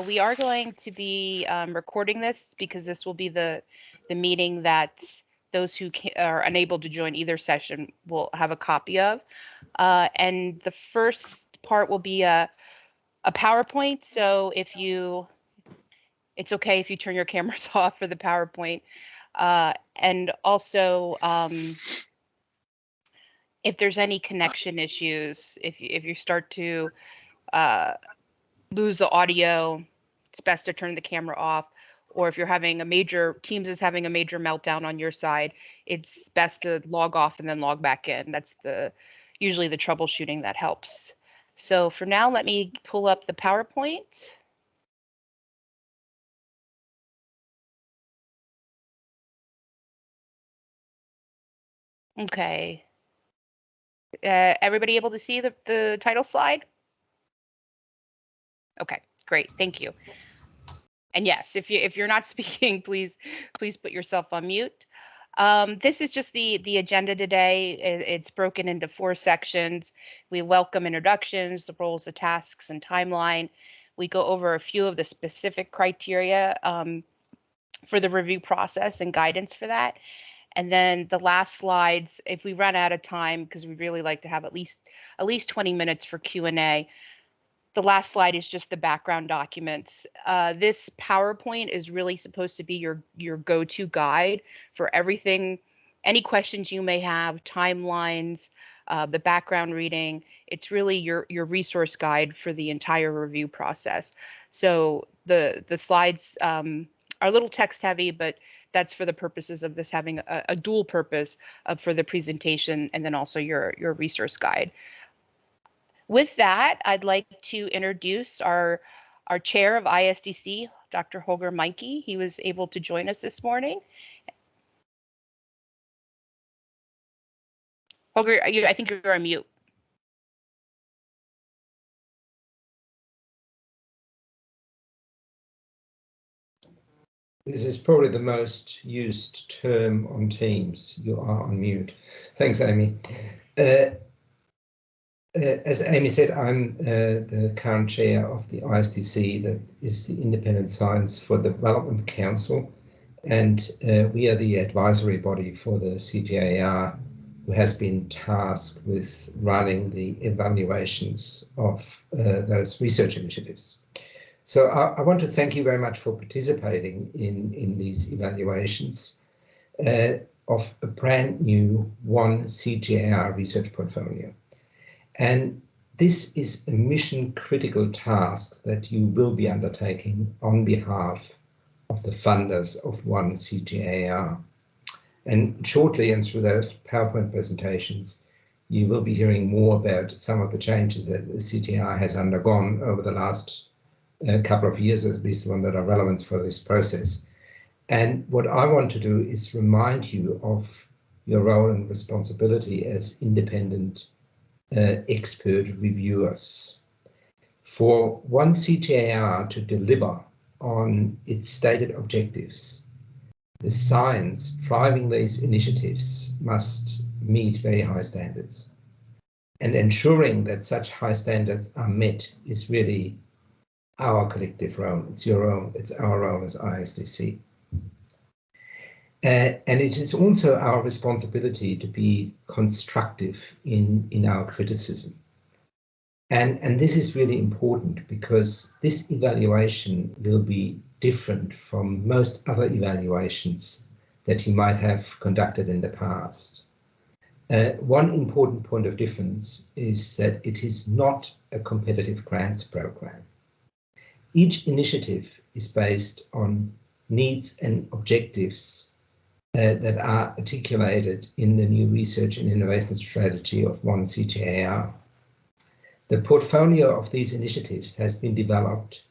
we are going to be recording this because this will be the meeting that those who are unable to join either session will have a copy of. And the first part will be a PowerPoint. So if it's okay if you turn your cameras off for the PowerPoint. And also, if there's any connection issues, if you start to lose the audio, it's best to turn the camera off. Or if you're having Teams is having a major meltdown on your side, it's best to log off and then log back in. That's usually the troubleshooting that helps. So for now, let me pull up the PowerPoint. Okay. Everybody able to see the title slide? Okay, great, thank you. And yes, if you're not speaking, please put yourself on mute. This is just the agenda today. It's broken into 4 sections. We welcome introductions, the roles, the tasks, and timeline. We go over a few of the specific criteria for the review process and guidance for that. And then the last slides, if we run out of time, because we really like to have at least 20 minutes for Q&A, the last slide is just the background documents. This PowerPoint is really supposed to be your go-to guide for everything, any questions you may have, timelines, the background reading. It's really your resource guide for the entire review process. So the slides are a little text heavy, but that's for the purposes of this having a dual purpose for the presentation and then also your resource guide. With that, I'd like to introduce our chair of ISDC, Dr. Holger Meinke. He was able to join us this morning. Holger, I think you're on mute. This is probably the most used term on Teams. You are on mute. Thanks, Amy. As Amy said, I'm the current chair of the ISDC, that is the Independent Science for Development Council, and we are the advisory body for the CGIAR, who has been tasked with running the evaluations of those research initiatives. So I want to thank you very much for participating in these evaluations of a brand new one CGIAR research portfolio. And this is a mission critical task that you will be undertaking on behalf of the funders of one CGIAR. And shortly and through those PowerPoint presentations, you will be hearing more about some of the changes that the CGIAR has undergone over the last couple of years, at least the ones that are relevant for this process. And what I want to do is remind you of your role and responsibility as independent expert reviewers. For one CGIAR to deliver on its stated objectives, the science driving these initiatives must meet very high standards. And ensuring that such high standards are met is really our collective role. It's your role, it's our role as ISDC. And it is also our responsibility to be constructive in our criticism. And this is really important because this evaluation will be different from most other evaluations that you might have conducted in the past. One important point of difference is that it is not a competitive grants program. Each initiative is based on needs and objectives that are articulated in the new research and innovation strategy of one CGIAR. The portfolio of these initiatives has been developed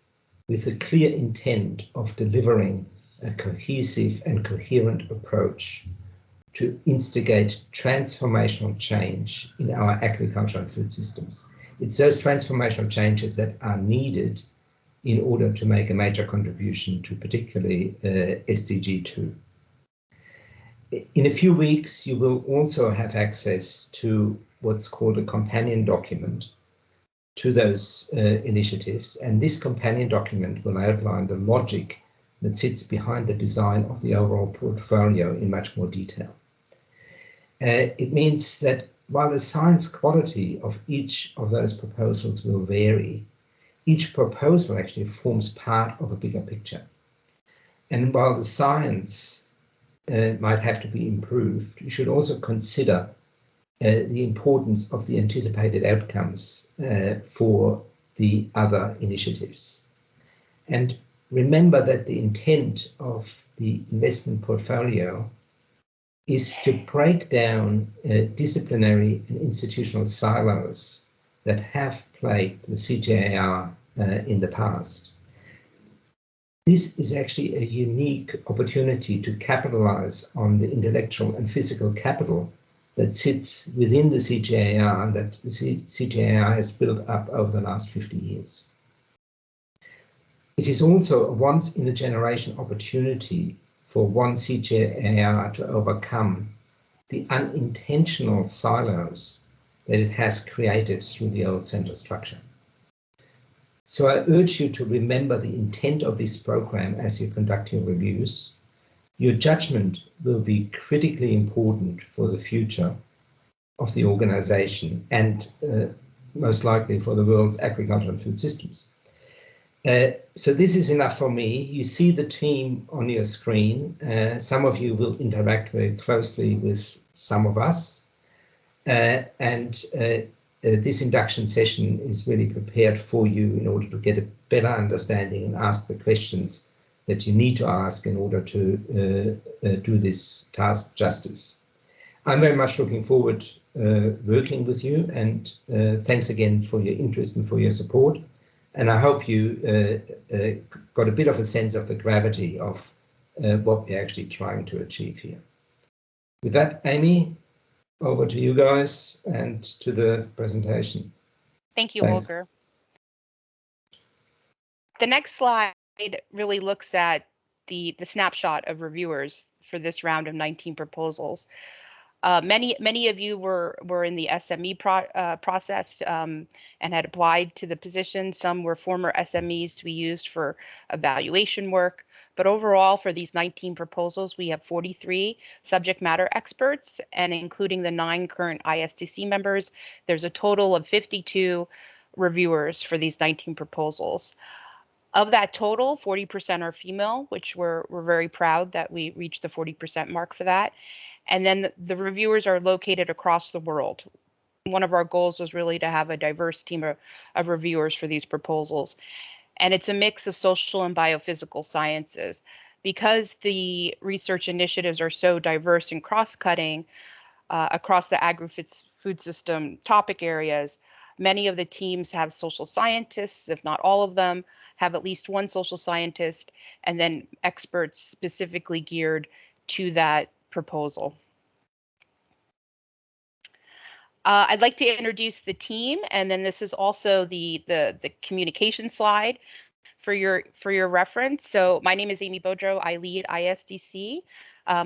with a clear intent of delivering a cohesive and coherent approach to instigate transformational change in our agricultural and food systems. It's those transformational changes that are needed in order to make a major contribution to particularly SDG 2. In a few weeks, you will also have access to what's called a companion document to those initiatives. And this companion document will outline the logic that sits behind the design of the overall portfolio in much more detail. It means that while the science quality of each of those proposals will vary, each proposal actually forms part of a bigger picture. And while the science might have to be improved, you should also consider the importance of the anticipated outcomes for the other initiatives. And remember that the intent of the investment portfolio is to break down disciplinary and institutional silos that have plagued the CGIAR in the past. This is actually a unique opportunity to capitalize on the intellectual and physical capital that sits within the CGIAR, that the CGIAR has built up over the last 50 years. It is also a once-in-a-generation opportunity for one CGIAR to overcome the unintentional silos that it has created through the old central structure. So I urge you to remember the intent of this program as you conduct your reviews. Your judgment will be critically important for the future of the organization and most likely for the world's agricultural and food systems. So this is enough for me. You see the team on your screen. Some of you will interact very closely with some of us. This induction session is really prepared for you in order to get a better understanding and ask the questions that you need to ask in order to do this task justice. I'm very much looking forward working with you, and thanks again for your interest and for your support. And I hope you got a bit of a sense of the gravity of what we're actually trying to achieve here. With that, Amy, over to you guys and to the presentation. Thank you, Thanks. Holger. The next slide really looks at the snapshot of reviewers for this round of 19 proposals. Many of you were in the SME process and had applied to the position. Some were former SMEs to be used for evaluation work. But overall, for these 19 proposals, we have 43 subject matter experts, and including the 9 current ISDC members, there's a total of 52 reviewers for these 19 proposals. Of that total, 40% are female, which we're very proud that we reached the 40% mark for that. And then the reviewers are located across the world. One of our goals was really to have a diverse team of reviewers for these proposals. And it's a mix of social and biophysical sciences. Because the research initiatives are so diverse and cross-cutting across the agri-food system topic areas, many of the teams have social scientists, if not all of them, have at least one social scientist, and then experts specifically geared to that proposal. I'd like to introduce the team, and then this is also the communication slide for your reference. So my name is Amy Boudreau. I lead ISDC.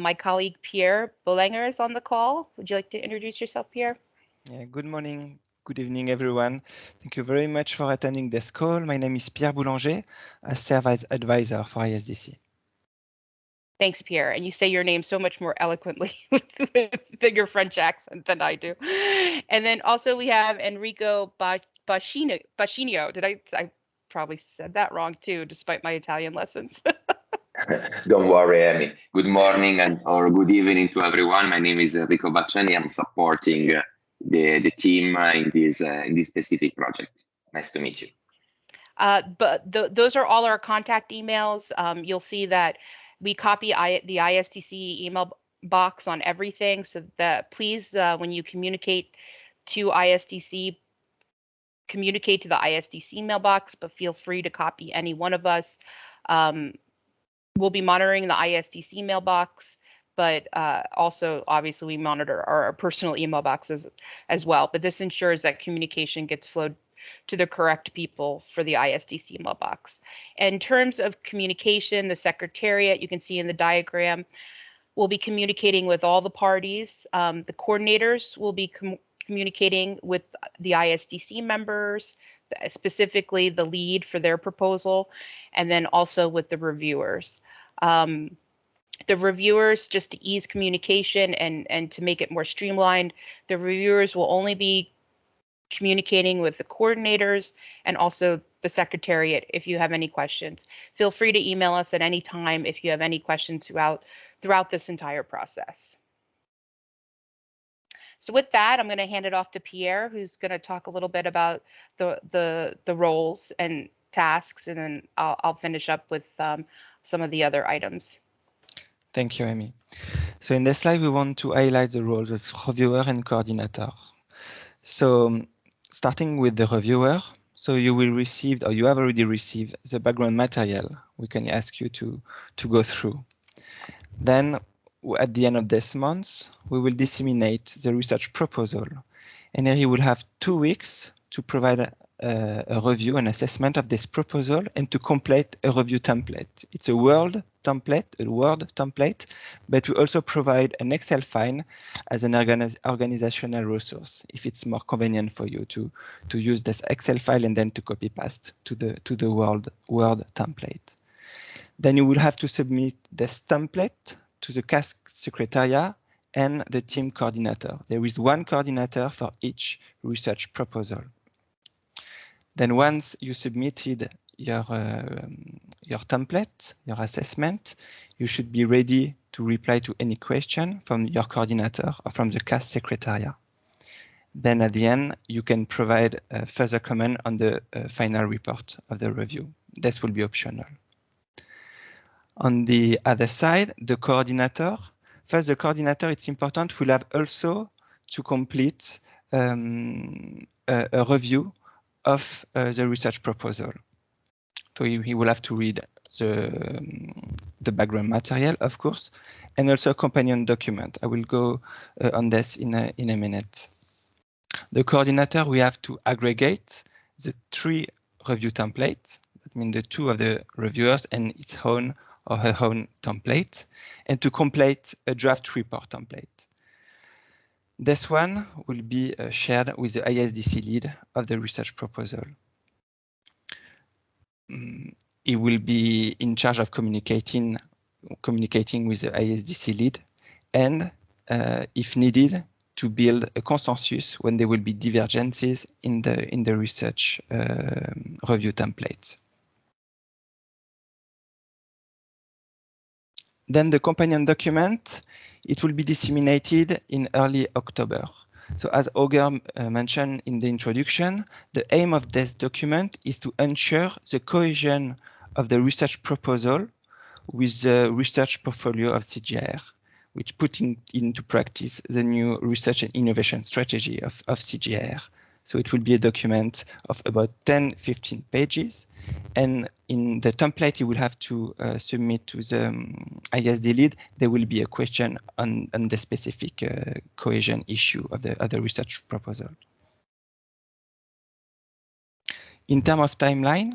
My colleague Pierre Boulanger is on the call. Would you like to introduce yourself, Pierre? Yeah, good morning. Good evening, everyone. Thank you very much for attending this call. My name is Pierre Boulanger. I serve as advisor for ISDC. Thanks, Pierre. And you say your name so much more eloquently with your French accent than I do. And then also we have Enrico Bacchino. Did I probably said that wrong too, despite my Italian lessons. Don't worry, Amy. Good morning or good evening to everyone. My name is Enrico Bacchini. I'm supporting the team in this specific project. Nice to meet you. But those are all our contact emails. You'll see that we copy the ISDC email box on everything, so that please, when you communicate to ISDC, communicate to the ISDC email box, but feel free to copy any one of us. We'll be monitoring the ISDC email box, but also obviously we monitor our personal email boxes as well. But this ensures that communication gets flowed to the correct people for the ISDC email box. In terms of communication, the Secretariat, you can see in the diagram, will be communicating with all the parties. The coordinators will be communicating with the ISDC members, specifically the lead for their proposal, and then also with the reviewers. The reviewers, just to ease communication and to make it more streamlined, the reviewers will only be communicating with the coordinators and also the secretariat if you have any questions. Feel free to email us at any time if you have any questions throughout this entire process. So with that, I'm going to hand it off to Pierre, who's going to talk a little bit about the roles and tasks, and then I'll finish up with some of the other items. Thank you, Amy. So in this slide, we want to highlight the roles as reviewer and coordinator. So starting with the reviewer, so you will receive, or you have already received, the background material we can ask you to go through. Then at the end of this month, we will disseminate the research proposal. And here you will have 2 weeks to provide a review and assessment of this proposal and to complete a review template. It's a Word template, but we also provide an Excel file as an organizational resource if it's more convenient for you to use this Excel file and then to copy paste to the Word template. Then you will have to submit this template to the CAS Secretariat and the team coordinator. There is 1 coordinator for each research proposal. Then once you submitted your template, your assessment, you should be ready to reply to any question from your coordinator or from the CAS Secretariat. Then at the end, you can provide further comment on the final report of the review. This will be optional. On the other side, the coordinator, first the coordinator, it's important, will have also to complete a review of the research proposal. So he will have to read the background material, of course, and also a companion document. I will go on this in a minute. The coordinator, we have to aggregate the 3 review templates. That means the 2 of the reviewers and its own or her own template, and to complete a draft report template. This one will be shared with the ISDC lead of the research proposal. He will be in charge of communicating with the ISDC lead, and if needed, to build a consensus when there will be divergences in the research review templates. Then the companion document, it will be disseminated in early October. So as Auger mentioned in the introduction, the aim of this document is to ensure the cohesion of the research proposal with the research portfolio of CGIAR, which putting into practice the new research and innovation strategy of CGIAR. So it will be a document of about 10-15 pages. And in the template you will have to submit to the ISD lead, there will be a question on the specific cohesion issue of the research proposal. In terms of timeline,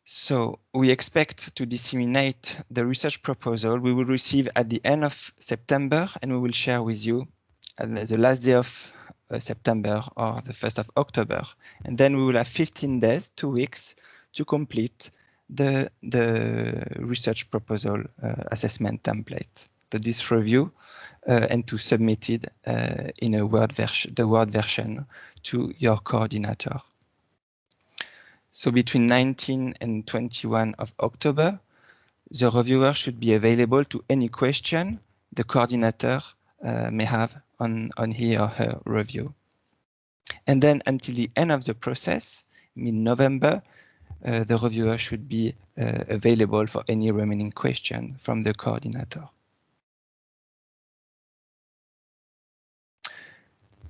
so we expect to disseminate the research proposal. We will receive at the end of September, and we will share with you at the last day of September or the 1st of October. And then we will have 15 days, 2 weeks, to complete the research proposal assessment template, this review, and to submit it in a Word version to your coordinator. So between 19 and 21 of October, the reviewer should be available to any question the coordinator may have on he or her review. And then until the end of the process, mid-November, the reviewer should be available for any remaining question from the coordinator.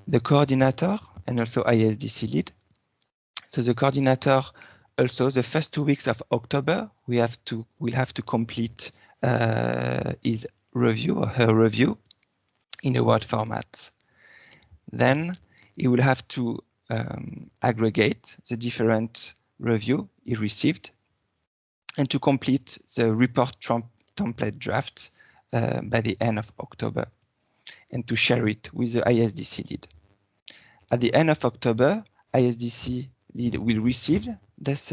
The coordinator and also ISDC lead. So the coordinator also the first 2 weeks of October, will have to complete his review or her review in a Word format. Then he will have to aggregate the different review he received and to complete the report template draft by the end of October. and to share it with the ISDC lead. At the end of October, ISDC lead will receive this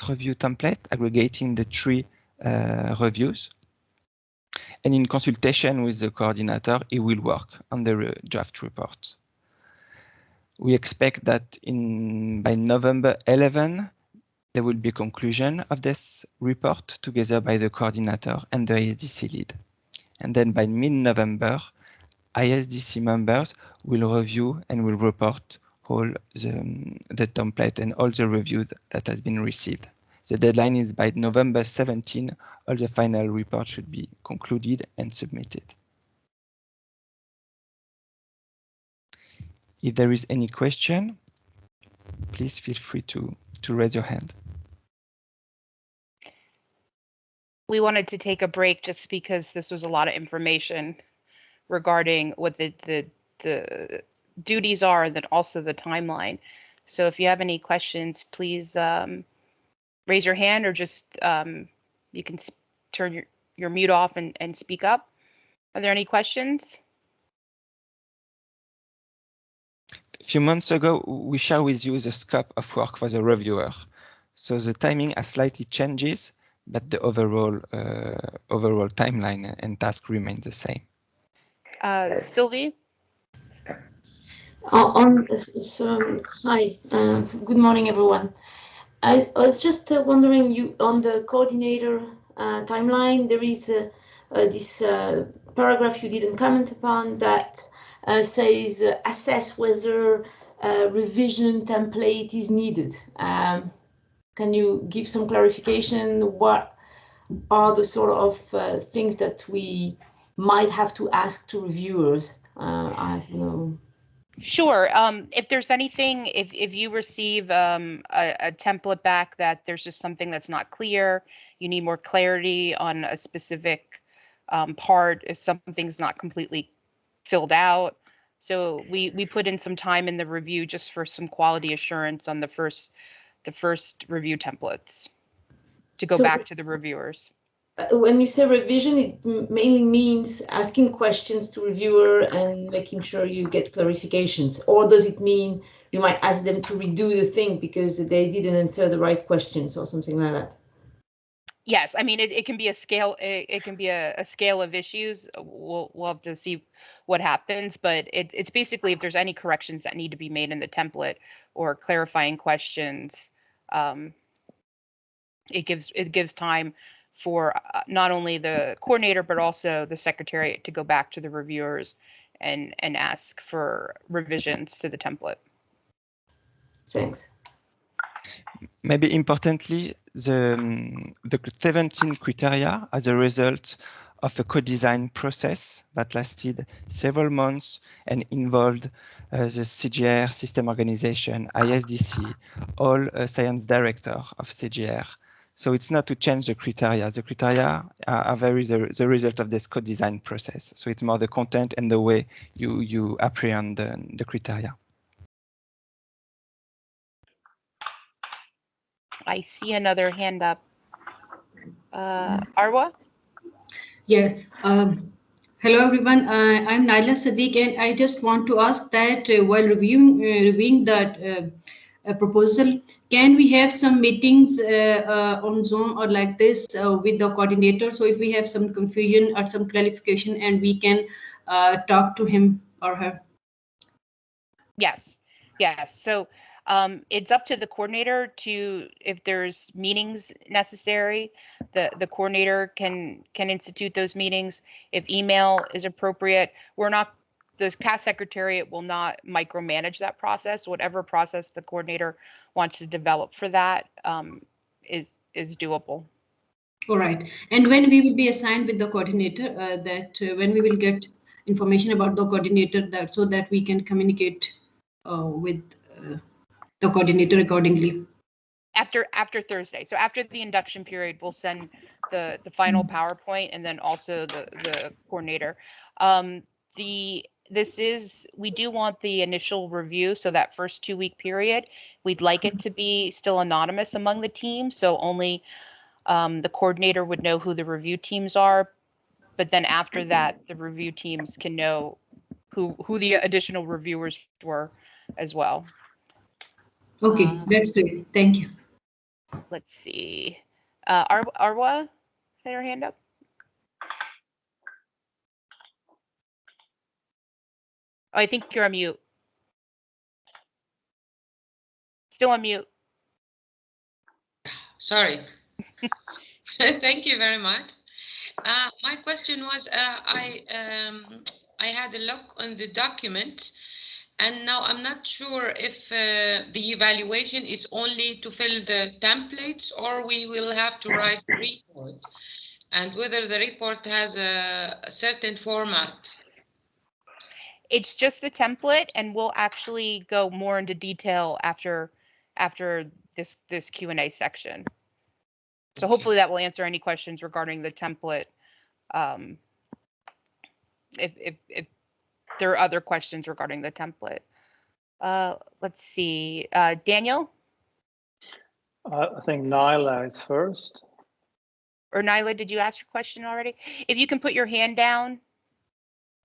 review template, aggregating the 3 reviews. And in consultation with the coordinator, he will work on the draft report. We expect that by November 11, there will be a conclusion of this report together by the coordinator and the ISDC lead. And then by mid-November, ISDC members will review and will report all the template and all the reviews that has been received. The deadline is by November 17, all the final report should be concluded and submitted. If there is any question, please feel free to raise your hand. We wanted to take a break just because this was a lot of information regarding what the duties are and then also the timeline. So if you have any questions, please raise your hand or just you can turn your mute off and speak up. Are there any questions? A few months ago, we shared with you the scope of work for the reviewer. So the timing has slightly changes, but the overall timeline and task remain the same. Sylvie? Hi, good morning, everyone. I was just wondering, on the coordinator timeline, there is this paragraph you didn't comment upon that says assess whether a revision template is needed. Can you give some clarification? What are the sort of things that we might have to ask to reviewers? I don't know. Sure. If there's anything, if you receive a template back that there's just something that's not clear, you need more clarity on a specific part, if something's not completely filled out. So we put in some time in the review just for some quality assurance on the first review templates to go back to the reviewers. When you say revision, it mainly means asking questions to reviewer and making sure you get clarifications, or does it mean you might ask them to redo the thing because they didn't answer the right questions or something like that? Yes, I mean it can be a scale. It can be a scale of issues. We'll have to see what happens, but it's basically if there's any corrections that need to be made in the template or clarifying questions, it gives time for not only the coordinator but also the secretariat to go back to the reviewers and ask for revisions to the template. Thanks. Maybe importantly, the 17 criteria as a result of a co-design process that lasted several months and involved the CGIAR system organization, ISDC, all science director of CGIAR. So it's not to change the criteria. The criteria are the result of this co-design process. So it's more the content and the way you apprehend the criteria. I see another hand up. Arwa? Yes. Hello, everyone. I'm Naila Sadiq, and I just want to ask that while reviewing that proposal, can we have some meetings on Zoom or like this with the coordinator? So if we have some confusion or some clarification, and we can talk to him or her. Yes. So it's up to the coordinator to, if there's meetings necessary, the coordinator can institute those meetings. If email is appropriate, the CAS Secretariat will not micromanage that process. Whatever process the coordinator wants to develop for that is doable. All right. And when we will be assigned with the coordinator, when we will get information about the coordinator, so that we can communicate with the coordinator accordingly. After Thursday. So after the induction period, we'll send the final PowerPoint and then also the coordinator. We do want the initial review, so that first 2-week period, we'd like it to be still anonymous among the team, so only the coordinator would know who the review teams are. But then after that, the review teams can know who the additional reviewers were as well. Okay, that's great. Thank you. Let's see. Arwa had her hand up. Oh, I think you're on mute. Still on mute. Sorry. Thank you very much. My question was, I had a look on the document, and now I'm not sure if the evaluation is only to fill the templates, or we will have to write a report, and whether the report has a certain format. It's just the template, and we'll actually go more into detail after this Q&A section. So hopefully that will answer any questions regarding the template. If there are other questions regarding the template. Let's see. Daniel? I think Nyla is first. Or Nyla, did you ask your question already? If you can put your hand down.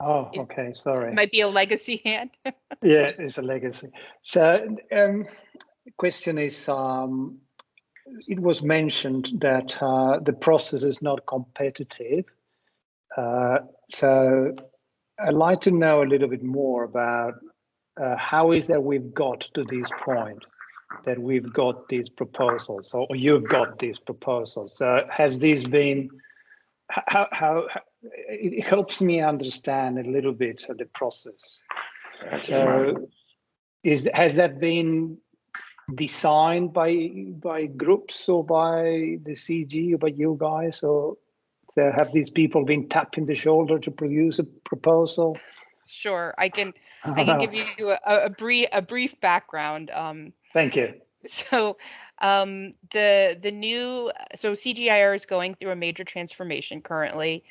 Oh, okay, sorry. It might be a legacy hand. Yeah, it's a legacy. So the question is, it was mentioned that the process is not competitive. So I'd like to know a little bit more about how is that we've got to this point, that we've got these proposals, or you've got these proposals. Has this been, how it helps me understand a little bit of the process. So has that been designed by groups or by the CG or by you guys, or have these people been tapping the shoulder to produce a proposal? Sure, I can give you a brief background. Thank you. So the new CGIAR is going through a major transformation currently.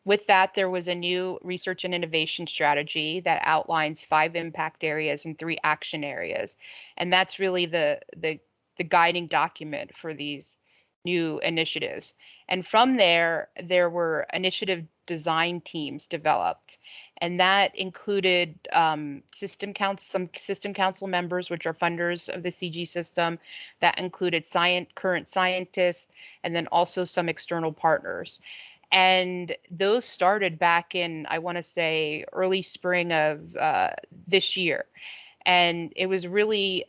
With that, there was a new research and innovation strategy that outlines 5 impact areas and 3 action areas. And that's really the guiding document for these new initiatives. And from there were initiative design teams developed. And that included some system council members, which are funders of the CG system. That included current scientists, and then also some external partners. And those started back in, I want to say, early spring of this year. And it was really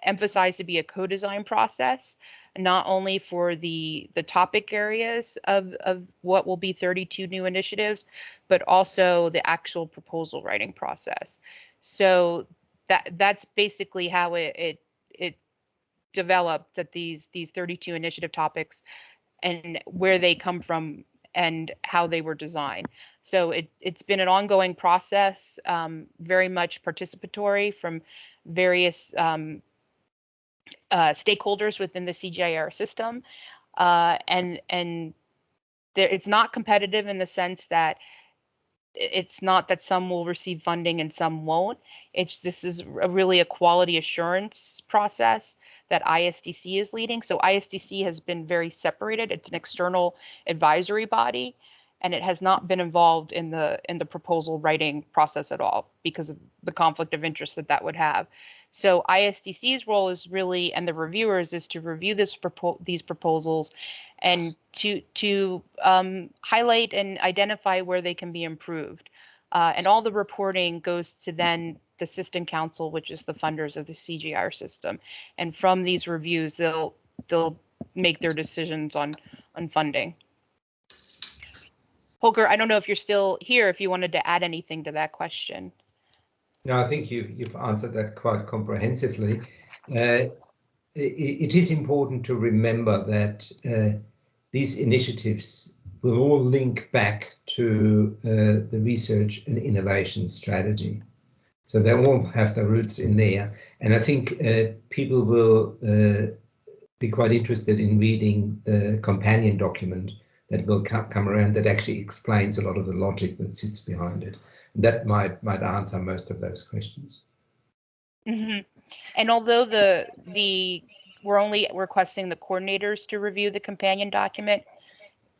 emphasized to be a co-design process, not only for the topic areas of what will be 32 new initiatives, but also the actual proposal writing process. So that's basically how it developed, that these 32 initiative topics and where they come from and how they were designed. So it's been an ongoing process, very much participatory from various stakeholders within the CGIAR system. And it's not competitive in the sense that it's not that some will receive funding and some won't. This is really a quality assurance process that ISDC is leading. So ISDC has been very separated. It's an external advisory body, and it has not been involved in the proposal writing process at all because of the conflict of interest that would have. So ISDC's role is really, and the reviewers, is to review these proposals and to highlight and identify where they can be improved. And all the reporting goes to then the System Council, which is the funders of the CGIAR system. And from these reviews, they'll make their decisions on funding. Holger, I don't know if you're still here, if you wanted to add anything to that question. No, I think you've answered that quite comprehensively. It is important to remember that these initiatives will all link back to the research and innovation strategy. So they all have their roots in there. And I think people will be quite interested in reading the companion document that will come around that actually explains a lot of the logic that sits behind it. That might answer most of those questions. Mm-hmm. And although we're only requesting the coordinators to review the companion document,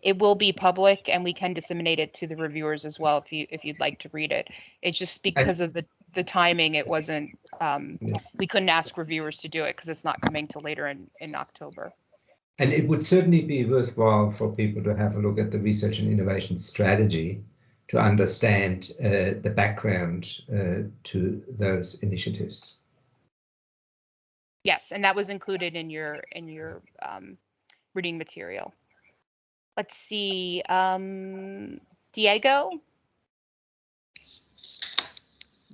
It will be public, and we can disseminate it to the reviewers as well if you'd like to read it. It's just because of the timing, it wasn't, we couldn't ask reviewers to do it because it's not coming till later in October. And it would certainly be worthwhile for people to have a look at the research and innovation strategy to understand the background to those initiatives. Yes, and that was included in your reading material. Let's see, Diego?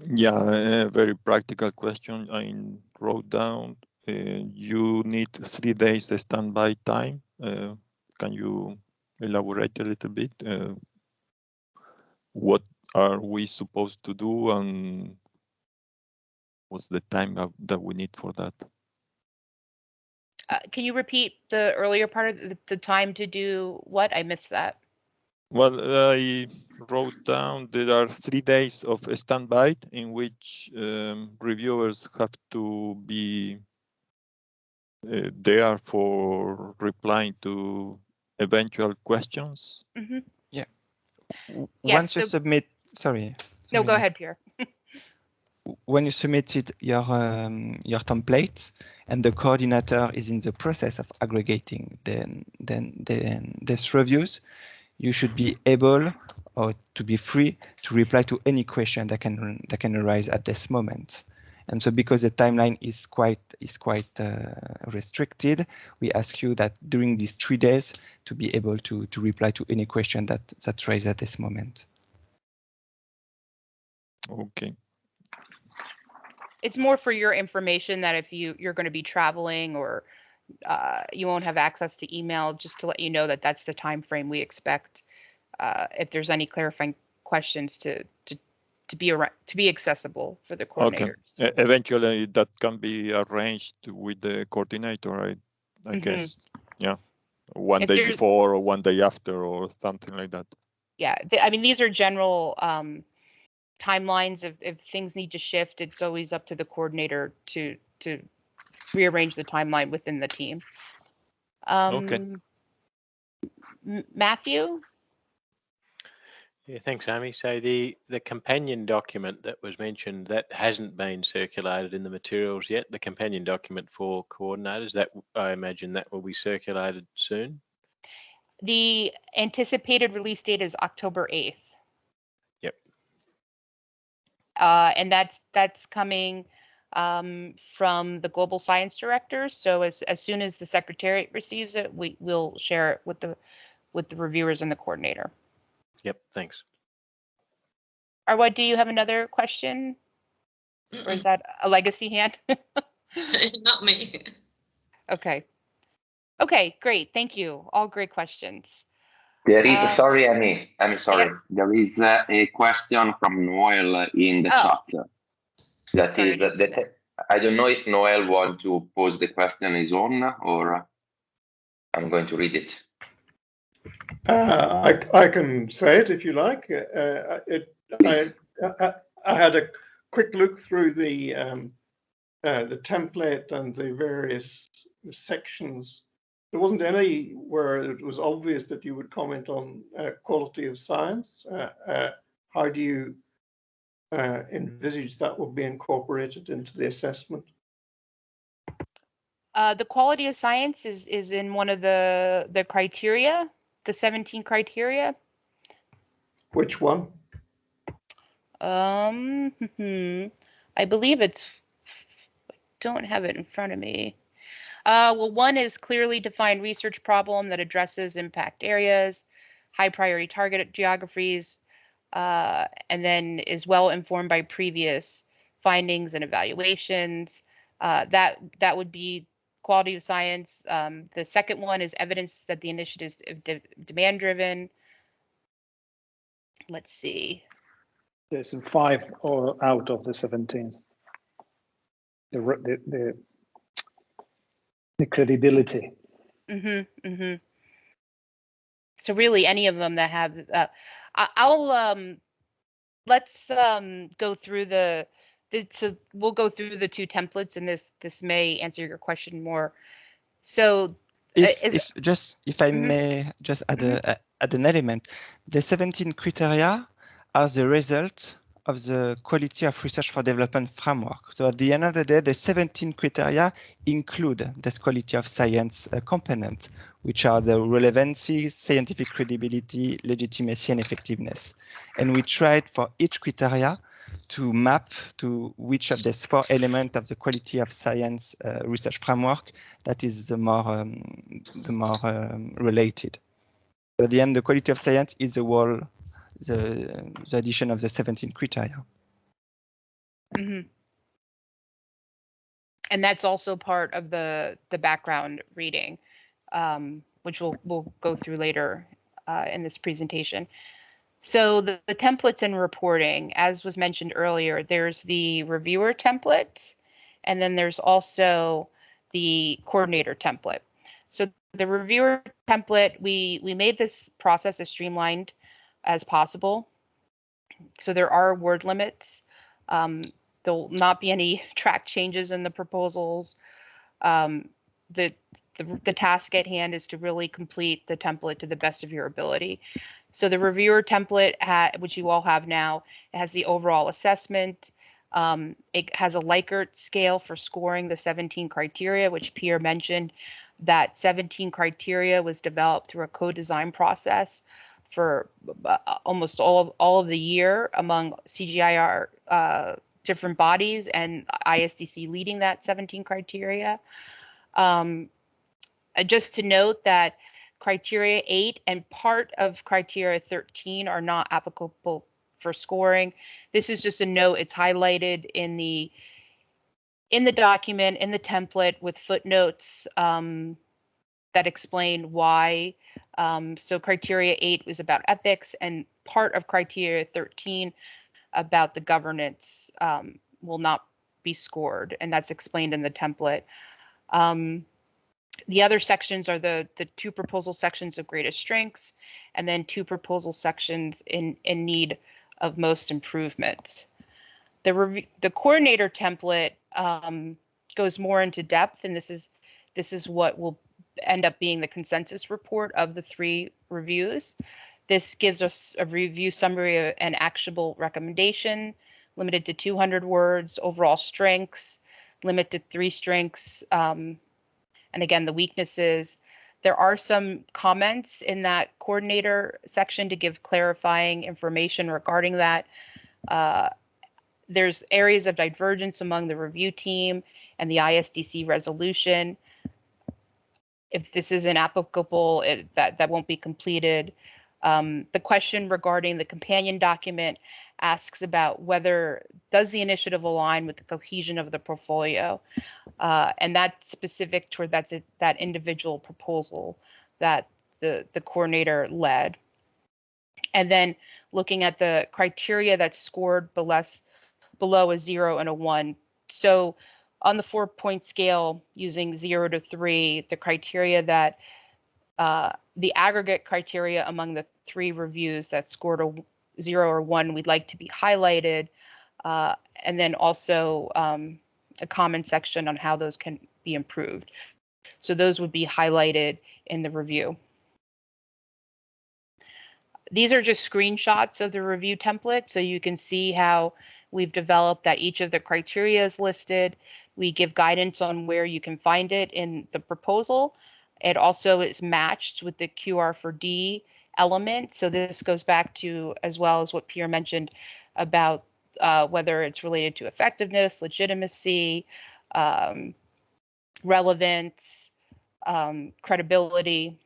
Yeah, a very practical question. I wrote down, you need 3 days standby time. Can you elaborate a little bit? What are we supposed to do, and what's the time that we need for that? Can you repeat the earlier part of the time to do what? I missed that. Well, I wrote down there are 3 days of standby in which reviewers have to be there for replying to eventual questions. Mm-hmm. Yeah. Yes, Once you submit, sorry. No, go ahead, Pierre. When you submitted your template and the coordinator is in the process of aggregating these reviews, you should be able or to be free to reply to any question that can arise at this moment. And so because the timeline is quite restricted, we ask you that during these 3 days to be able to reply to any question that's raised at this moment. Okay. It's more for your information that if you're going to be traveling or you won't have access to email, just to let you know that that's the time frame we expect. If there's any clarifying questions to be accessible for the coordinators. Okay. Eventually, that can be arranged with the coordinator, I guess. Yeah, one day before or one day after or something like that. Yeah, I mean, these are general timelines. If things need to shift, it's always up to the coordinator to rearrange the timeline within the team. Okay. Matthew? Yeah, thanks, Amy. So the companion document that was mentioned, that hasn't been circulated in the materials yet. The companion document for coordinators, that I imagine that will be circulated soon. The anticipated release date is October 8th. Yep. And that's coming from the Global Science Director. So as soon as the Secretariat receives it, we'll share it with the reviewers and the coordinator. Yep, thanks. Arwa, do you have another question? Or is that a legacy hand? Not me. Okay. Okay, great. Thank you. All great questions. There is, sorry, Amy, I'm sorry. Yes. There is a question from Noel in the chat. That sorry, is, I don't know if Noel wants to pose the question on his own or I'm going to read it. I can say it if you like. I had a quick look through the template and the various sections. There wasn't any where it was obvious that you would comment on quality of science. How do you envisage that will be incorporated into the assessment? The quality of science is in one of the criteria, the 17 criteria. Which one? I believe it's, don't have it in front of me. Well, one is clearly defined research problem that addresses impact areas, high priority target geographies, and then is well informed by previous findings and evaluations. That would be quality of science. The second one is evidence that the initiative is demand driven. Let's see. There's 5 out of the 17. The credibility. So really, any of them that have, let's go through so we'll go through the 2 templates, and this may answer your question more. So If I may just add an element, the 17 criteria are the result of the quality of research for development framework. So at the end of the day, the 17 criteria include this quality of science component, which are the relevancy, scientific credibility, legitimacy, and effectiveness. And we tried for each criteria to map to which of these 4 elements of the quality of science research framework that is the more related. So at the end, the quality of science is the addition of the 17 criteria. Mm-hmm. And that's also part of the background reading, which we'll go through later in this presentation. So the templates and reporting, as was mentioned earlier, there's the reviewer template, and then there's also the coordinator template. So the reviewer template, we made this process as streamlined as possible. So there are word limits. There will not be any track changes in the proposals. The task at hand is to really complete the template to the best of your ability. So the reviewer template, which you all have now, it has the overall assessment. It has a Likert scale for scoring the 17 criteria, which Pierre mentioned. That 17 criteria was developed through a co-design process for almost all of the year among CGIAR different bodies, and ISDC leading that 17 criteria. Just to note that criteria 8 and part of criteria 13 are not applicable for scoring. This is just a note. It's highlighted in the document, in the template, with footnotes that explain why. So criteria 8 was about ethics, and part of criteria 13 about the governance will not be scored, and that's explained in the template. The other sections are the 2 proposal sections of greatest strengths, and then 2 proposal sections in need of most improvements. The coordinator template goes more into depth, and this is what will end up being the consensus report of the 3 reviews. This gives us a review summary and actionable recommendation, limited to 200 words, overall strengths, limit to 3 strengths, and again, the weaknesses. There are some comments in that coordinator section to give clarifying information regarding that. There's areas of divergence among the review team and the ISDC resolution. If this isn't applicable, that won't be completed. The question regarding the companion document asks about whether does the initiative align with the cohesion of the portfolio, and that's specific toward that individual proposal that the coordinator led. And then looking at the criteria that's scored below a 0 and a 1. So on the 4-point scale, using 0 to 3, the criteria that the aggregate criteria among the 3 reviews that scored a 0 or 1, we'd like to be highlighted, and then also a comment section on how those can be improved. So those would be highlighted in the review. These are just screenshots of the review template, so you can see how we've developed that each of the criteria is listed. We give guidance on where you can find it in the proposal. It also is matched with the QR4D element. So this goes back to, as well as what Pierre mentioned about whether it's related to effectiveness, legitimacy, relevance, credibility,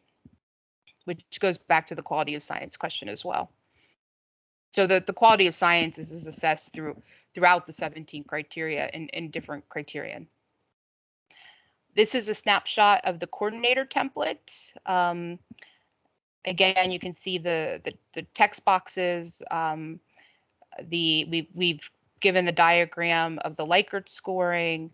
which goes back to the quality of science question as well. So the quality of science is assessed throughout the 17 criteria in different criterion. This is a snapshot of the coordinator template. Again, you can see the text boxes. We've given the diagram of the Likert scoring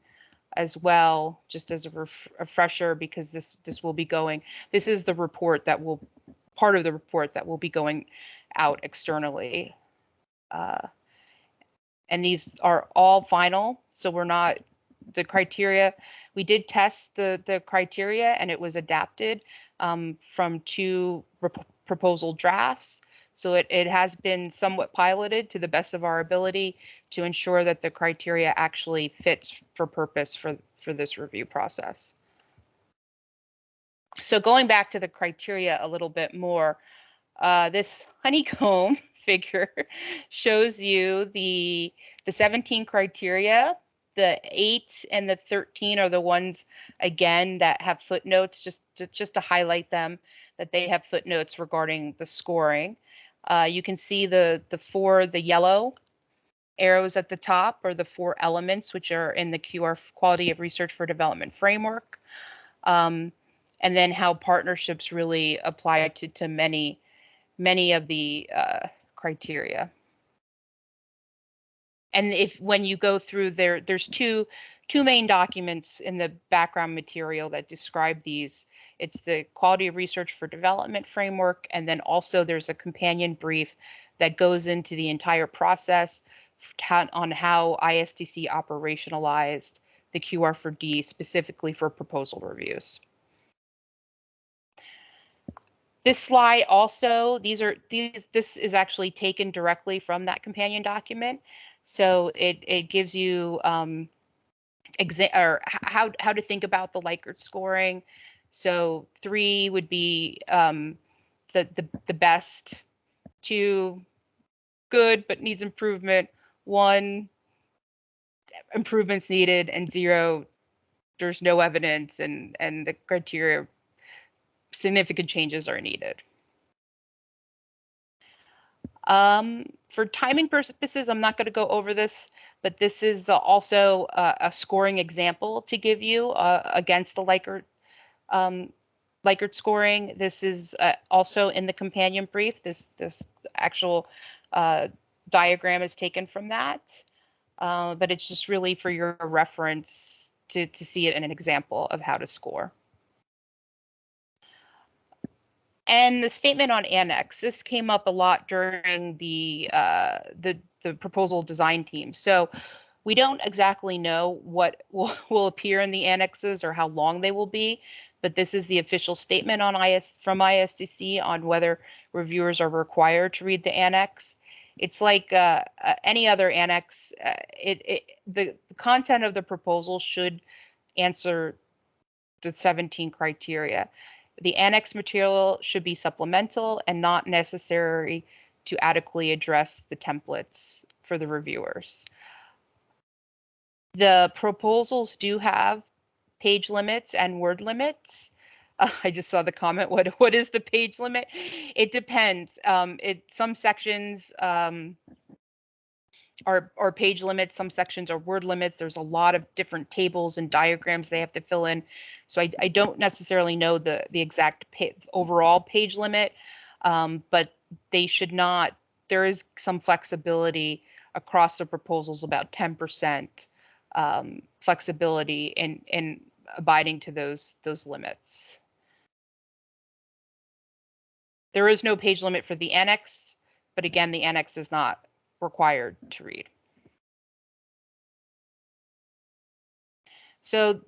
as well, just as a refresher, because this will be going. This is the report that will, part of the report that will be going out externally. And these are all final, so we're not, the criteria, We did test the criteria, and it was adapted from 2 proposal drafts. So it has been somewhat piloted to the best of our ability to ensure that the criteria actually fits for purpose for this review process. So going back to the criteria a little bit more, this honeycomb figure shows you the 17 criteria. The 8 and the 13 are the ones, again, that have footnotes, just to highlight them, that they have footnotes regarding the scoring. You can see the 4, the yellow arrows at the top are the 4 elements which are in the QR Quality of Research for Development framework. And then how partnerships really apply to many of the criteria. And when you go through there's two main documents in the background material that describe these. It's the Quality of Research for Development framework, and then also there's a companion brief that goes into the entire process on how ISDC operationalized the QR4D specifically for proposal reviews. This slide also, this is actually taken directly from that companion document. So it gives you how to think about the Likert scoring. So 3 would be the best, 2 good but needs improvement, 1 improvements needed, and 0 there's no evidence, and the criteria significant changes are needed. For timing purposes, I'm not going to go over this, but this is also a scoring example to give you against the Likert scoring. This is also in the companion brief. This actual diagram is taken from that, but it's just really for your reference to see it in an example of how to score. And the statement on annex, this came up a lot during the proposal design team. So we don't exactly know what will appear in the annexes or how long they will be, but this is the official statement from ISDC on whether reviewers are required to read the annex. It's like any other annex. The content of the proposal should answer the 17 criteria. The annex material should be supplemental and not necessary to adequately address the templates for the reviewers. The proposals do have page limits and word limits. I just saw the comment, what is the page limit? It depends. Some sections are page limits, some sections are word limits. There's a lot of different tables and diagrams they have to fill in. So I don't necessarily know the exact overall page limit, but they should not, there is some flexibility across the proposals, about 10% flexibility in abiding to those limits. There is no page limit for the annex, but again, the annex is not required to read. So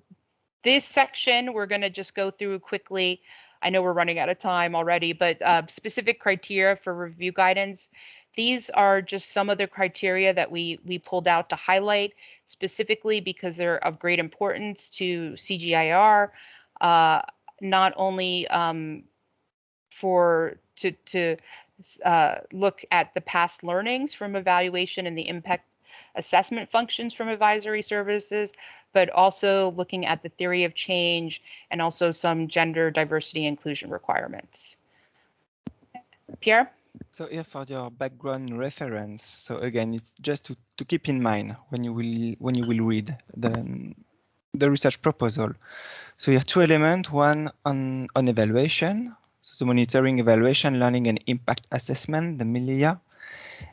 this section, we're going to just go through quickly. I know we're running out of time already, but specific criteria for review guidance. These are just some of the criteria that we pulled out to highlight specifically because they're of great importance to CGIAR, not only to look at the past learnings from evaluation and the impact assessment functions from advisory services, but also looking at the theory of change and also some gender diversity inclusion requirements. Pierre? So here for your background reference, so again, it's just to keep in mind when you will read the research proposal. So you have 2 elements, one on evaluation, so the monitoring, evaluation, learning, and impact assessment, the MILIA.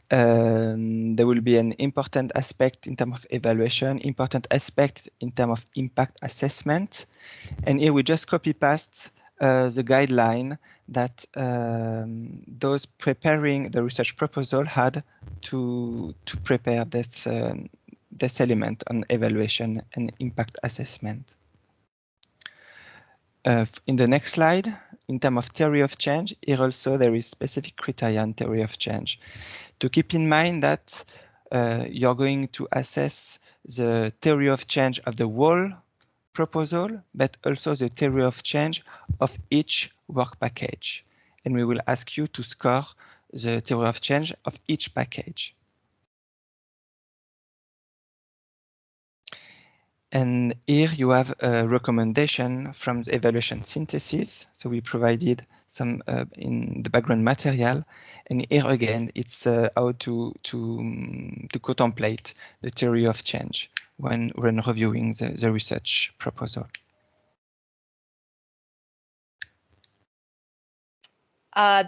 There will be an important aspect in terms of evaluation, important aspect in terms of impact assessment. And here we just copy paste the guideline that those preparing the research proposal had to prepare this element on evaluation and impact assessment. In the next slide, in terms of theory of change, here also there is specific criteria in theory of change. To keep in mind that you're going to assess the theory of change of the whole proposal, but also the theory of change of each work package. And we will ask you to score the theory of change of each package. And here you have a recommendation from the evaluation synthesis. So we provided some in the background material. And here again, it's how to contemplate the theory of change when reviewing the research proposal.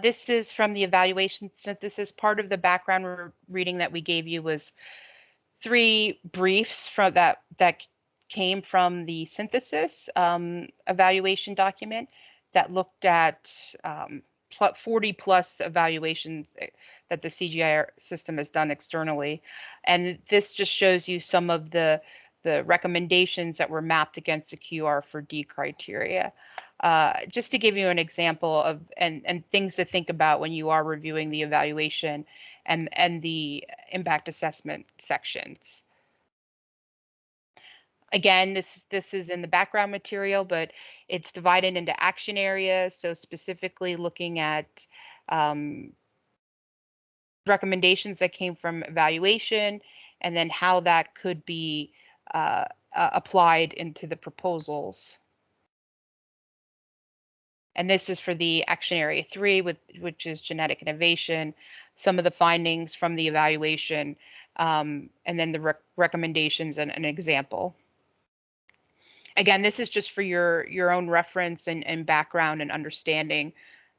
This is from the evaluation synthesis. Part of the background reading that we gave you was 3 briefs from that came from the synthesis evaluation document that looked at 40 plus evaluations that the CGIAR system has done externally. And this just shows you some of the recommendations that were mapped against the QR for D criteria. Just to give you an example of and things to think about when you are reviewing the evaluation and the impact assessment sections. Again, this is in the background material, but it's divided into action areas. So specifically looking at recommendations that came from evaluation and then how that could be applied into the proposals. And this is for the action area 3, which is genetic innovation, some of the findings from the evaluation, and then the recommendations and an example. Again, this is just for your own reference and background and understanding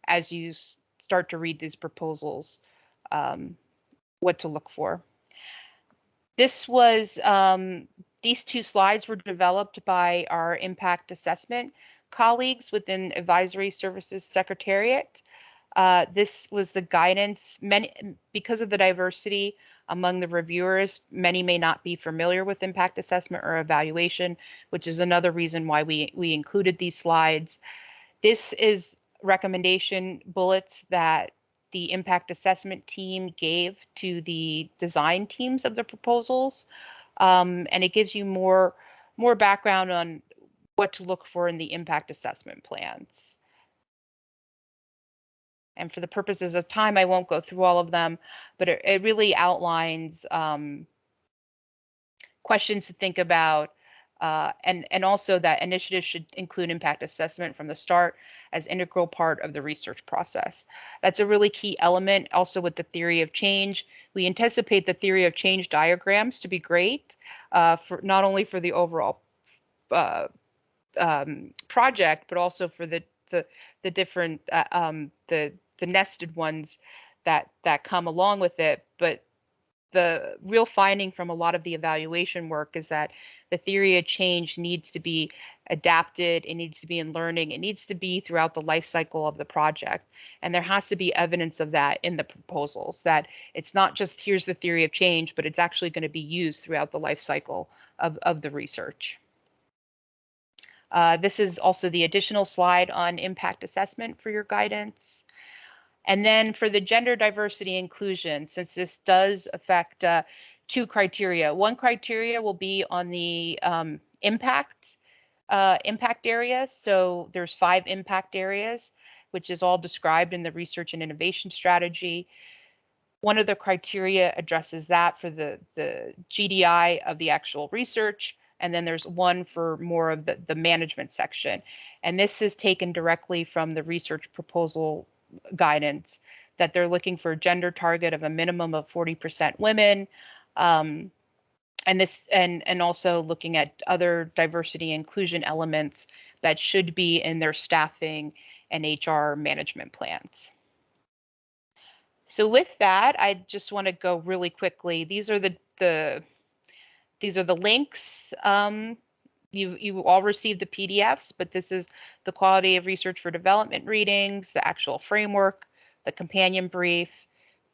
as you start to read these proposals, what to look for. This was, these 2 slides were developed by our impact assessment colleagues within Advisory Services Secretariat. This was the guidance. Because of the diversity among the reviewers, many may not be familiar with impact assessment or evaluation, which is another reason why we included these slides. This is recommendation bullets that the impact assessment team gave to the design teams of the proposals, and it gives you more background on what to look for in the impact assessment plans. And for the purposes of time, I won't go through all of them, but it really outlines questions to think about, and also that initiatives should include impact assessment from the start as integral part of the research process. That's a really key element. Also with the theory of change, we anticipate the theory of change diagrams to be great, for not only for the overall project, but also for the different the nested ones that come along with it. But the real finding from a lot of the evaluation work is that the theory of change needs to be adapted, it needs to be in learning, it needs to be throughout the life cycle of the project. And there has to be evidence of that in the proposals, that it's not just here's the theory of change, but it's actually going to be used throughout the life cycle of the research. This is also the additional slide on impact assessment for your guidance. And then for the gender diversity inclusion, since this does affect 2 criteria. 1 criteria will be on the impact area. So there's 5 impact areas, which is all described in the research and innovation strategy. One of the criteria addresses that for the GDI of the actual research. And then there's one for more of the management section. And this is taken directly from the research proposal guidance, that they're looking for a gender target of a minimum of 40% women. And this and also looking at other diversity inclusion elements that should be in their staffing and HR management plans. So with that, I just want to go really quickly. These are the links. You all received the PDFs, but this is the quality of research for development readings, the actual framework, the companion brief,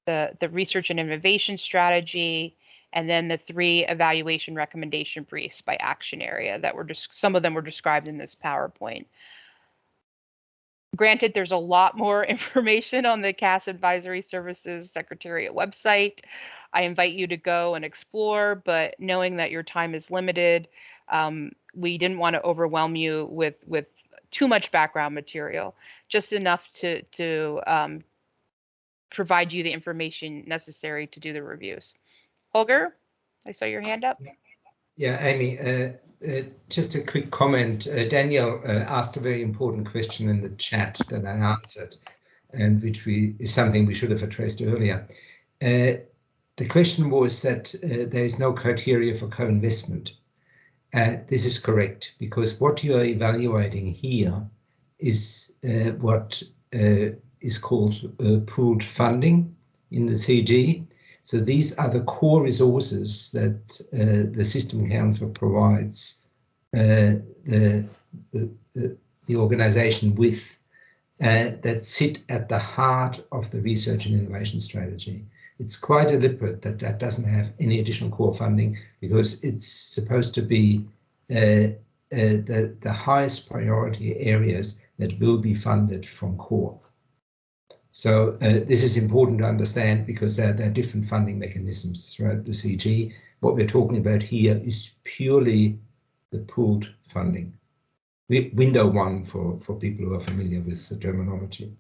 the research and innovation strategy, and then the 3 evaluation recommendation briefs by action area that were just, some of them were described in this PowerPoint. Granted, there's a lot more information on the CAS Advisory Services Secretariat website. I invite you to go and explore, but knowing that your time is limited, we didn't want to overwhelm you with too much background material, just enough to provide you the information necessary to do the reviews. Holger, I saw your hand up. Yeah, Amy, just a quick comment. Daniel asked a very important question in the chat that I answered, and which is something we should have addressed earlier. The question was that there is no criteria for co-investment. This is correct, because what you are evaluating here is what is called pooled funding in the CG. So these are the core resources that the System Council provides the organization with that sit at the heart of the research and innovation strategy. It's quite deliberate that that doesn't have any additional core funding, because it's supposed to be the highest priority areas that will be funded from core. So this is important to understand, because there are different funding mechanisms throughout the CG. What we're talking about here is purely the pooled funding. Window one for people who are familiar with the terminology.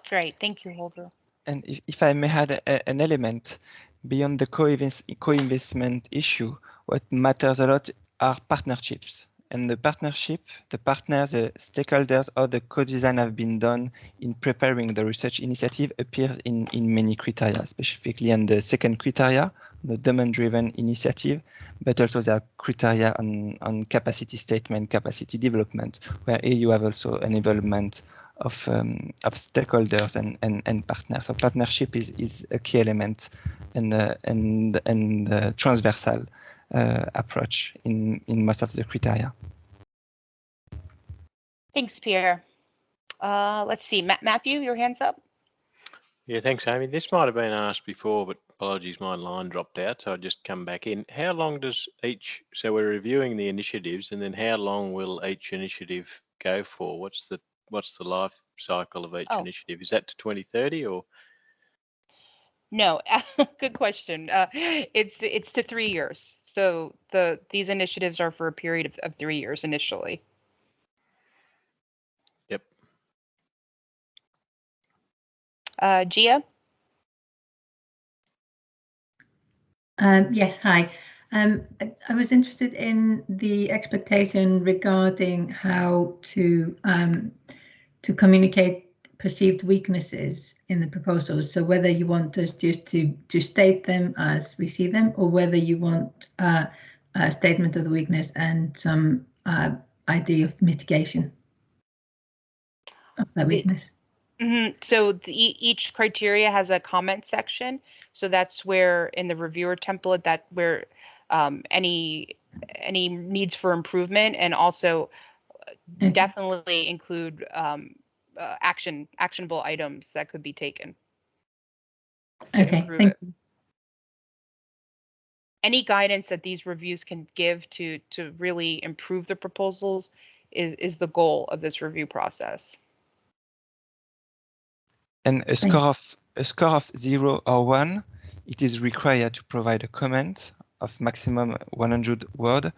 Great, thank you, Holger. And if I may add an element, beyond the co-investment issue, what matters a lot are partnerships. And the partnership, the partners, the stakeholders, or the co-design have been done in preparing the research initiative appears in many criteria, specifically on the second criteria, the domain-driven initiative, but also there are criteria on capacity statement, capacity development, where here you have also an involvement of stakeholders and partners. So partnership is a key element and transversal approach in most of the criteria. Thanks, Pierre. Let's see, Matthew, your hand's up. Yeah, thanks, Amy. This might have been asked before, but apologies, my line dropped out, so I'll just come back in. How long does each, so we're reviewing the initiatives, and then how long will each initiative go for? What's the life cycle of each initiative? Is that to 2030 or? No, good question. It's to 3 years. So these initiatives are for a period of 3 years initially. Yep. Gia? Yes, hi. I was interested in the expectation regarding how to communicate perceived weaknesses in the proposals. So whether you want us just to state them as we see them, or whether you want a statement of the weakness and some idea of mitigation of that weakness. So each criteria has a comment section. So that's where in the reviewer template that where any needs for improvement, and also definitely include actionable items that could be taken. Okay, thank you. Any guidance that these reviews can give to really improve the proposals is the goal of this review process. And a score of 0 or 1, it is required to provide a comment of maximum 100 words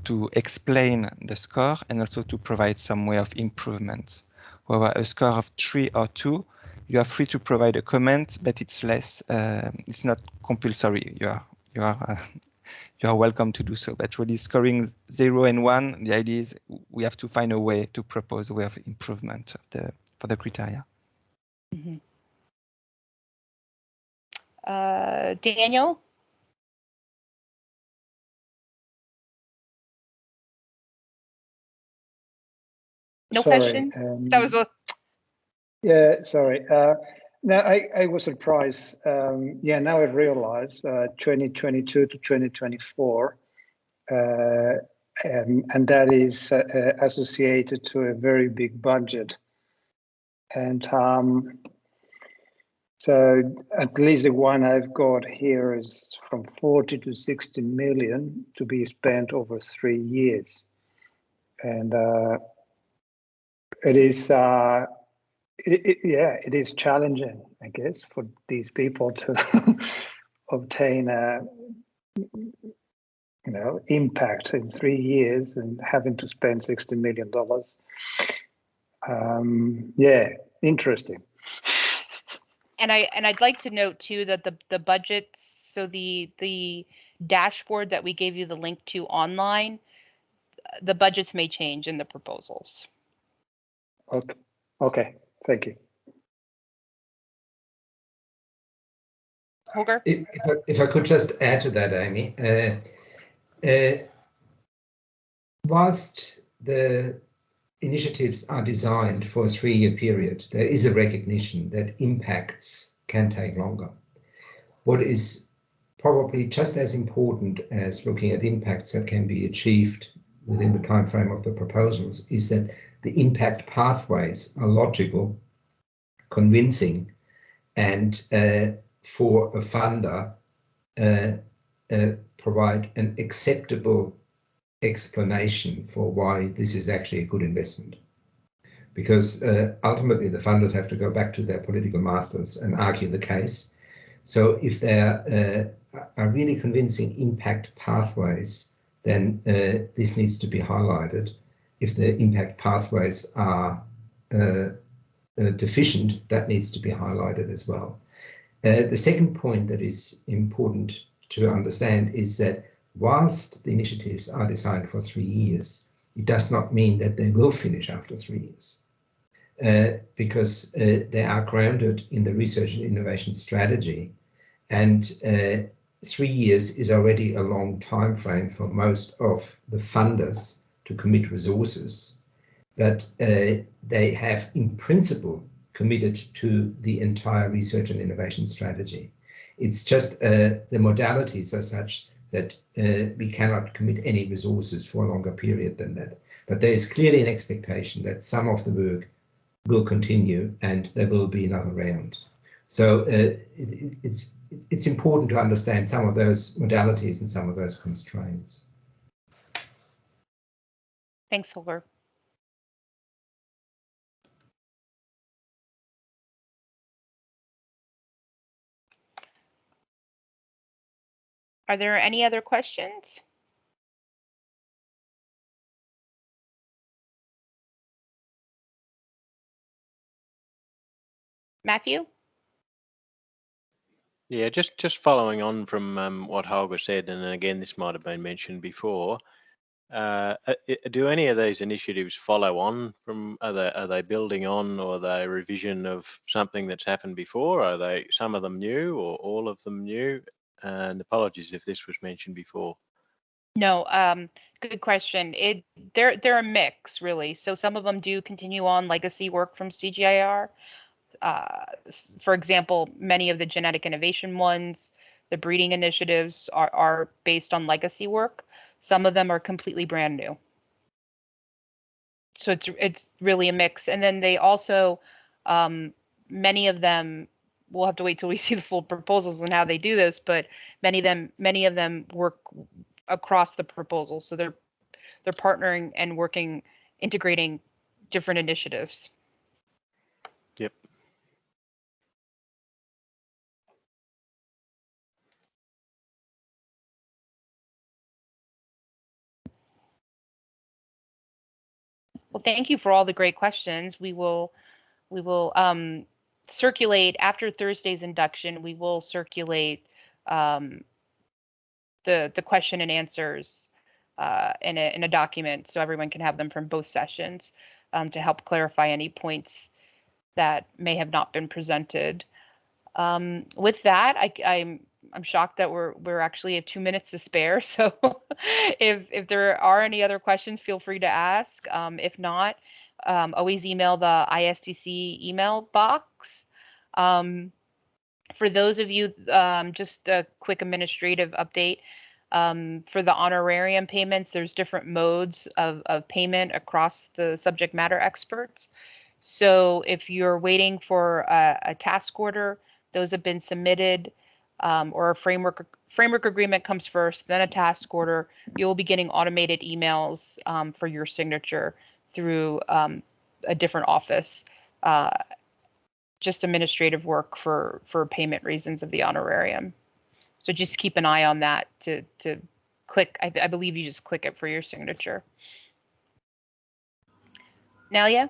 to explain the score and also to provide some way of improvement. Whereas a score of 3 or 2, you are free to provide a comment, but it's less. It's not compulsory. You are welcome to do so. But really, scoring 0 and 1, the idea is we have to find a way to propose a way of improvement for the criteria. Mm-hmm. Daniel? No question? That was a... Yeah, sorry. No, I was surprised. Yeah, now I realize 2022 to 2024, and that is associated to a very big budget. And so at least the one I've got here is from 40 to 60 million to be spent over 3 years. And it is it is challenging, I guess, for these people to obtain a impact in 3 years and having to spend $60 million. Yeah, interesting. And I'd like to note too that the budgets, so the dashboard that we gave you the link to online, the budgets may change in the proposals. Okay, thank you. Holger? If I could just add to that, Amy, whilst the initiatives are designed for a 3-year period, there is a recognition that impacts can take longer. What is probably just as important as looking at impacts that can be achieved within the time frame of the proposals is that the impact pathways are logical, convincing, and for a funder provide an acceptable explanation for why this is actually a good investment. Because ultimately the funders have to go back to their political masters and argue the case. So if there are really convincing impact pathways, then this needs to be highlighted. If the impact pathways are deficient, that needs to be highlighted as well. The second point that is important to understand is that whilst the initiatives are designed for 3 years, it does not mean that they will finish after 3 years, because they are grounded in the research and innovation strategy, and 3 years is already a long time frame for most of the funders to commit resources, but they have in principle committed to the entire research and innovation strategy. It's just the modalities are such that we cannot commit any resources for a longer period than that. But there is clearly an expectation that some of the work will continue and there will be another round. So it's important to understand some of those modalities and some of those constraints. Thanks, Holger. Are there any other questions? Matthew? Yeah, just following on from what Holger said, and again, this might have been mentioned before. Do any of these initiatives follow on from? Are they building on, or are they a revision of something that's happened before? Are they some of them new, or all of them new? And apologies if this was mentioned before. No, good question. They're a mix, really. So some of them do continue on legacy work from CGIAR. For example, many of the genetic innovation ones, the breeding initiatives are based on legacy work. Some of them are completely brand new. So it's really a mix. And then they also, many of them, we'll have to wait till we see the full proposals and how they do this, but many of them work across the proposals. So they're partnering and working, integrating different initiatives. Yep. Well, thank you for all the great questions. We will circulate after Thursday's induction. We will circulate the question and answers in a document so everyone can have them from both sessions to help clarify any points that may have not been presented. With that, I'm shocked that we're actually at 2 minutes to spare. So if there are any other questions, feel free to ask. If not, always email the ISDC email box. For those of you, just a quick administrative update. For the honorarium payments, there's different modes of payment across the subject matter experts. So if you're waiting for a task order, those have been submitted, or a framework agreement comes first, then a task order, you'll be getting automated emails for your signature through a different office, just administrative work for payment reasons of the honorarium. So just keep an eye on that to click. I believe you just click it for your signature. Nelia?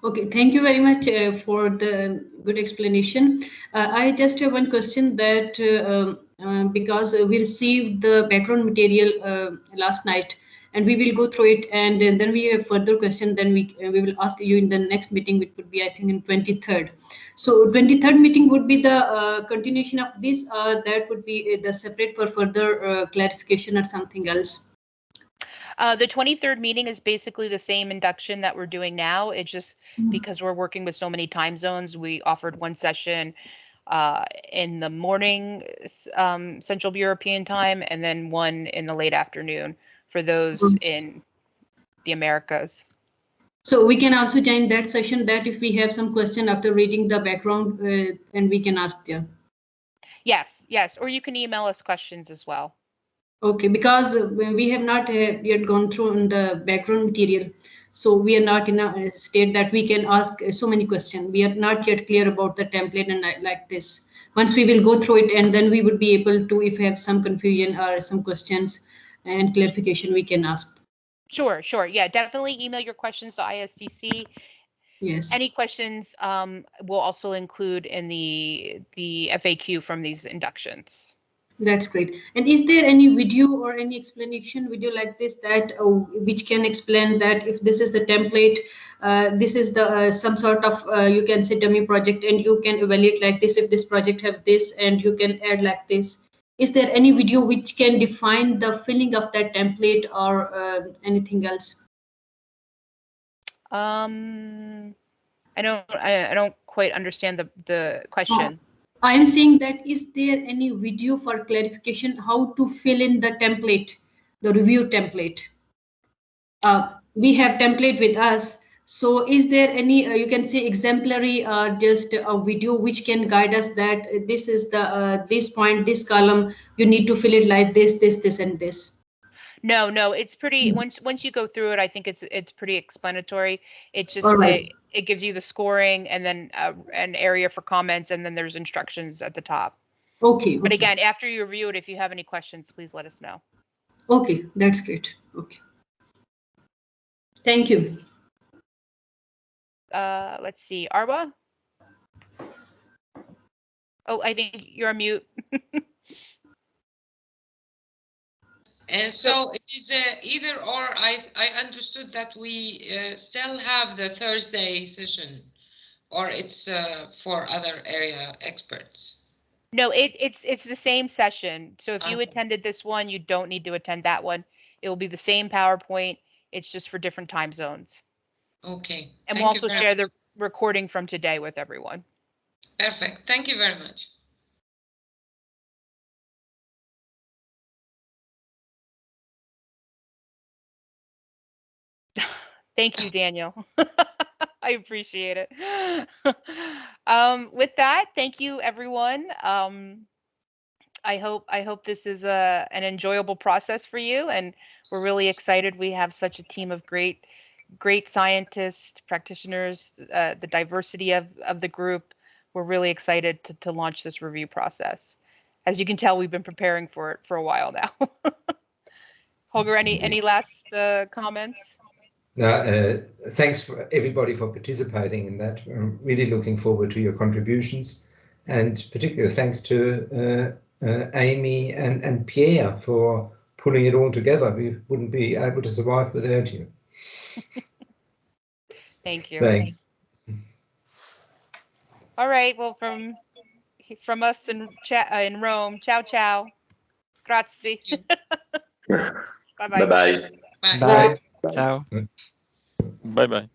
Okay, thank you very much for the good explanation. I just have one question that because we received the background material last night, and we will go through it, and then we have further question. Then we will ask you in the next meeting, which would be, I think, in 23rd. So 23rd meeting would be the continuation of this. That would be the separate for further clarification or something else. The 23rd meeting is basically the same induction that we're doing now. It's just because we're working with so many time zones, we offered one session in the morning Central European time, and then one in the late afternoon for those in the Americas. So we can also join that session, that if we have some question after reading the background, and we can ask them. Yes, yes, or you can email us questions as well. Okay, because we have not yet gone through on the background material, so we are not in a state that we can ask so many questions. We are not yet clear about the template and like this. Once we will go through it, and then we would be able to, if we have some confusion or some questions and clarification, we can ask. Sure, sure. Yeah, definitely email your questions to ISDC. Yes. Any questions we'll also include in the FAQ from these inductions. That's great. And is there any video or any explanation video like this that which can explain that if this is the template, this is the some sort of you can say dummy project, and you can evaluate like this if this project have this, and you can add like this. Is there any video which can define the filling of that template or anything else? I don't quite understand the question. I am saying that is there any video for clarification how to fill in the template, the review template? We have template with us. So is there any, you can say exemplary, just a video which can guide us that this is the, this point, this column, you need to fill it like this, this, and this? No, it's pretty, once you go through it, I think it's pretty explanatory. It just, Right. it gives you the scoring and then an area for comments, and then there's instructions at the top. Okay. But again, after you review it, if you have any questions, please let us know. Okay, that's great. Okay. Thank you. Let's see, Arwa? Oh, I think you're on mute. And so it is either or. I understood that we still have the Thursday session, or it's for other area experts. No, it's the same session. So if you Okay. attended this one, you don't need to attend that one. It will be the same PowerPoint. It's just for different time zones. Okay. And Thank we'll you also very share the recording from today with everyone. Perfect. Thank you very much. Thank you, Daniel. I appreciate it. With that, thank you, everyone. I hope this is an enjoyable process for you, and we're really excited. We have such a team of great scientists, practitioners, the diversity of the group. We're really excited to launch this review process. As you can tell, we've been preparing for it for a while now. Holger, any last comments? No, thanks for everybody for participating in that. I'm really looking forward to your contributions, and particularly thanks to Amy and Pierre for pulling it all together. We wouldn't be able to survive without you. Thank you. Thanks. All right. Well, from us in Rome, ciao ciao. Grazie. Bye-bye. Bye-bye. Bye. Bye. Ciao. Bye bye.